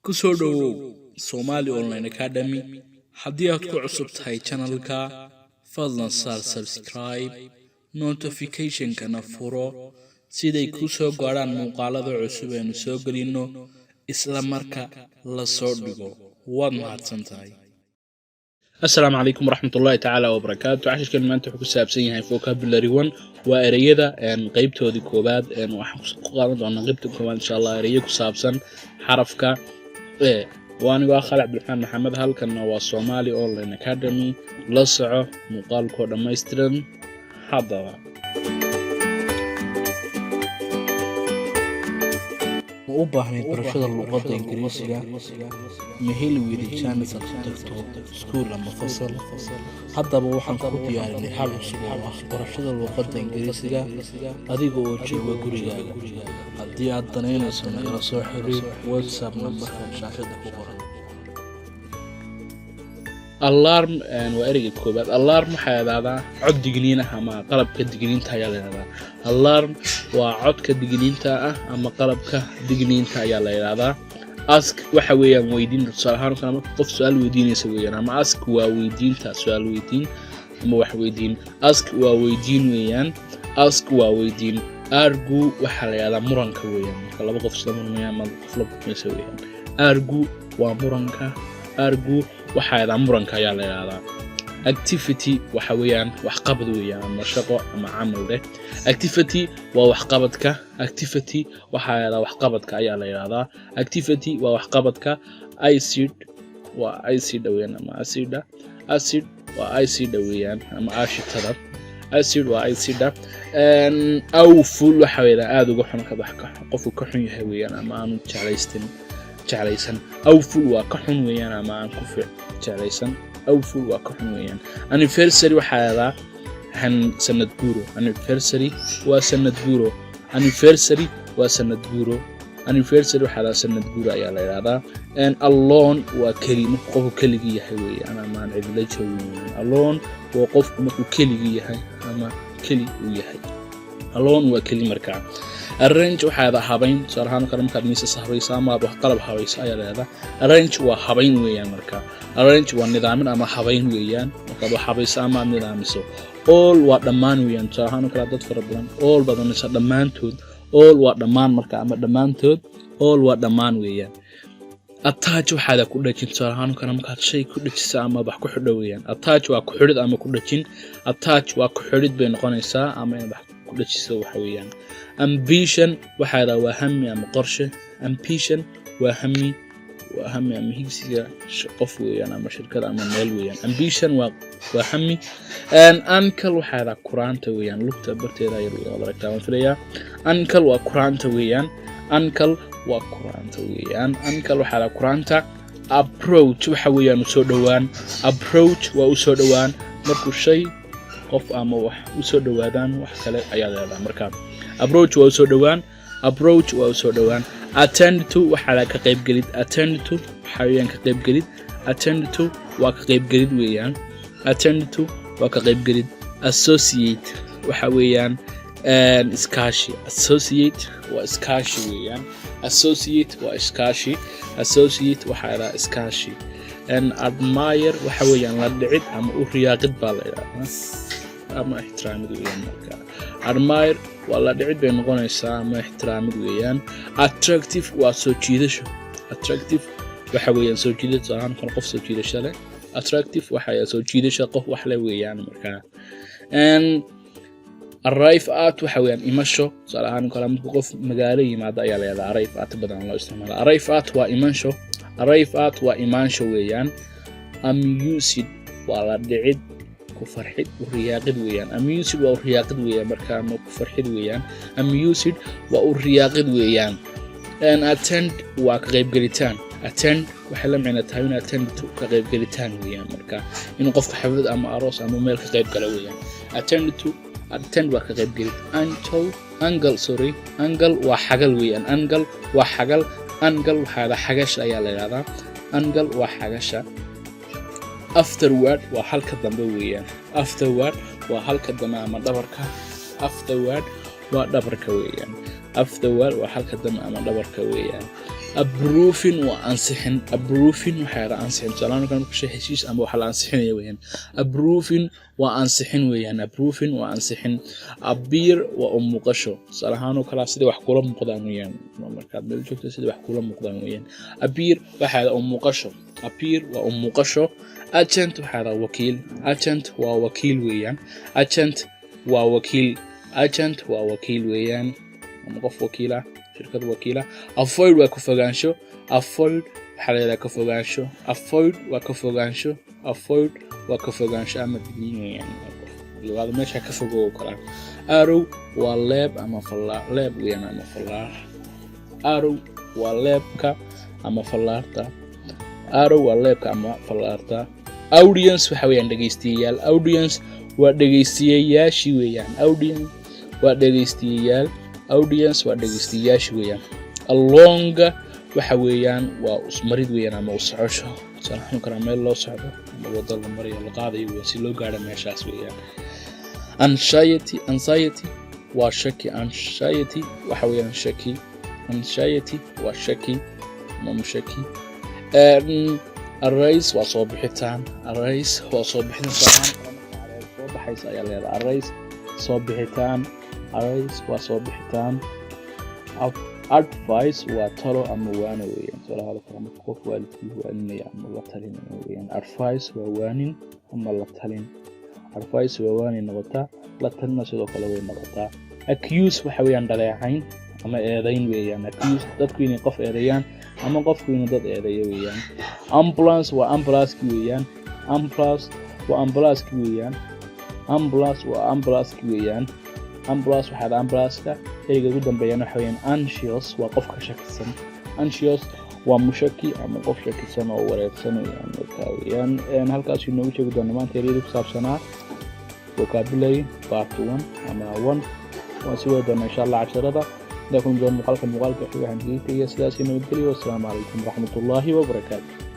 ku soo dhawow Somali Online Academy haddii aad ku cusub tahay channelka fadlan saar subscribe notification-kana furo siday ku soo gaaraan muuqaalada cusub ee soo gelino isla marka la soo dhigo waad mahadsantahay. السلام عليكم ورحمة الله تعالى وبركاته. عشان كلمة أنت حكوا سابسين هاي vocabulary 1 وأريدا إن قيبته دي كوباد إن وحقارن أن قيبته كمان إن شاء الله أريدا كسابسن حرفك إيه وأنا وآخر عبد الرحمن محمد هل كان هو Somali Online Academy لصعه مقال كود مايسترن حضرة. u baahnay barashada luqadda Ingiriisiga ma heli weydii chance aad ku tagto school ama fasal haddaba waxaan ku diyaarinay hal cusub oo ah barashada luqadda Ingiriisiga adiga oo jooga gurigaaga haddii aad danaynayso nagala soo xiriir WhatsApp numberka shaashada ku qoran. alarm وأريد كوباد alarm حيادا عد دجنينه أما قلب كدجنين تايلا هذا alarm وعد كدجنين تا أما قلب كدجنين تايلا هذا ask وحويا ويدين صراحة كلام قف سؤال ويدين يسويه أما ask وويدين تا سؤال ويدين أما وحويدين ask وويدين ويان ask وويدين argue وحلا هذا مرنك ويان كلا بقف سلام ويان ما قف لب يسويه argue ومرنك argue waxaada muranka ayaa la yiraahdaa. Activity waxa weeyaan wax qabad weeyaan ama shaqo ama amal leh. Activity waa wax qabadka. Activity waxaada wax qabadka ayaa la yiraahdaa. Activity waa wax qabadka. Acid waa acid weeyaan ama acida. Acid waa acid weeyaan ama aashitada. Acid waa acida. Aw full waxa weeyaan aad uga xun ka baxka qofku ka xun yahay weeyaan ama aanu jeclaysan aw full waa ka xun weeyaan ama aan ku jeclaysan aw full waa ka xun weeyaan. Anniversary waxaada sanad guuro. Anniversary waa sanad guuro. Anniversary waa sanad guuro. Anniversary waxaada sanad guuro ayaa la yiraahdaa. Alone waa kelimo qofku keligii yahay weeyaan ama aan cid la joogin. Alone waa qofku markuu keligii yahay ama keli uu yahay. Alone waa kelimo markaa. arrange waxaada habayn sarahan kala marka miisa sahraysa ama wax qalab habaysa ayaa leedahay. Arrange waa habayn weeyaan marka. Arrange waa nidaamin ama habayn weeyaan marka wax habaysa ama nidaamiso. All waa dhammaan weeyaan sarahan kala dad fara badan all badanaysa dhamaantood all waa dhammaan marka ama dhamaantood all waa dhammaan weeyaan. Attach waxaada ku dhajin sarahan kala marka shay ku dhajisa ama wax ku xidho weeyaan. Attach waa ku xidhid ama ku dhajin. Attach waa ku xidhid bay noqonaysaa ama in wax ku dhajiso waxa weeyaan. Ambition waxaada waa hammi ama qorshe. Ambition waa hammi ama higsiga qof weeyaan ama shirkad ama meel weeyaan. Ambition waa hammi. Uncle waxaada quraanta weeyaan lugta barteeda yar oo aragtaa filaya. Uncle waa quraanta weeyaan. Uncle waa quraanta weeyaan. Uncle waxaada quraanta. Approach waxa weeyaan soo dhawaan. Approach waa u soo dhawaan markuu shay qof ama wax u soo dhawaadaan wax kale ayaa leedahay marka. Approach waa soo dhawaan. Approach waa soo dhawaan. Attend to waxa ka qayb galid. Attend to waxa weeyaan ka qayb galid. Attend to waa ka qayb galid weeyaan. Attend to waa ka qayb galid. Associate waxa weeyaan iskaashi. Associate waa iskaashi weeyaan. Associate waa iskaashi. Associate waxa la iskaashi. Admire waxa weeyaan la dhicid ama u riyaaqid baa la yiraahdaa ama ixtiraamid weeyaan marka. Admire waa la dhicid bay noqonaysaa ama ixtiraamid weeyaan. Attractive waa soo jiidasho. Attractive waxa weeyaan soo jiidasho ahaan qof soo jiidasho leh. Attractive waxa soo jiidasho qof wax leh weeyaan marka. Arrive at waxa weeyaan imasho salahan kala markuu qof magaalo yimaado ayaa la yiraahdaa arrive at badan loo isticmaalo. Arrive at waa imasho. Arrive at waa imaansho weeyaan. Amused waa la dhicid ku farxid u riyaaqid weeyaan. Amused waa u riyaaqid weeyaan marka ma ku farxid weeyaan. Amused waa u riyaaqid weeyaan. Attend waa ka qayb galitaan. Attend waxa la macna tahay in attend ka qayb galitaan weeyaan marka inuu qofka xaflad ama aroos ama meel ka qayb gala weeyaan. Attend waa ka qayb galid. Angle waa xagal weeyaan. Angle waa xagal. Angle waxaada xagasha ayaa la yiraahdaa. Angle waa xagasha. Afterward waa halka dambe weeyaan. Afterward waa halka dambe ama dhabarka. Afterward waa dhabarka weeyaan. Afterward waa halka dambe ama dhabarka weeyaan. approving waa ansixin approving waxa la ansixin salaano kan ku shay heshiis ama waxa la ansixinaya weeyaan approving waa ansixin weeyaan approving waa ansixin appear waa umuqasho salaano kala sida wax kula muuqdaan weeyaan markaad meel joogto sida wax kula muuqdaan weeyaan appear waxa la umuqasho appear waa umuqasho agent waxa la wakiil agent waa wakiil weeyaan agent waa wakiil agent waa wakiil weeyaan ama qof wakiila shirkad wakiila avoid waa ka fogaansho avoid xaleela ka fogaansho avoid waa ka fogaansho avoid waa ka fogaansho ama digniin luqada meesha ka fogow kala arrow waa leeb ama fallaar leeb weeyaan ama fallaar arrow waa leebka ama fallaarta arrow waa leebka ama fallaarta audience waxa weeyaan dhageystiyaal audience waa dhageystiyayaashii weeyaan audience waa dhageystiyayaal audience waa dhageystiyayaashii weeyaan along waxa weeyaan waa usmarid weeyaan ama usocosho salaxan kara meel loo socdo ama wada la mariyo la qaadayo si loo gaaro meeshaas weeyaan anxiety waa shaki anxiety waxa weeyaan shaki anxiety waa shaki ama shaki arise waa soo bixitaan arise waa soo bixitaan soo baxaysa ayaa leedahay arise soo bixitaan arise waa soo bixitaan advice waa talo ama waana weeyaan salaado kala qof waalidkii waaninaya ama la talin weeyaan advice waa waanin ama la talin advice waa waanin noqota la talina sidoo kale way noqotaa accuse waxa weeyaan dhaleecayn ama eedayn weeyaan accuse dadku inay qof eedayaan ama qofku inuu dad eedayo weeyaan ambulance waa ambulance weeyaan ambulance waa ambulance weeyaan ambulance waa ambulance weeyaan ambulance waxa ambulance-ka ayga ugu dambeeyana waxa weeyaan anxious waa qof ka shakisan anxious waa mushaki ama qof shakisan oo wareersan weeyaan halkaas inuu ugu jeedo maanta reedu ku saabsanaa vocabulary part 1 ama 1 waa si wada insha Allah casharada لكم دون مقالك xiga hantiga sidaas inoo geliyo. Assalamu alaykum warahmatullahi wabarakatuh.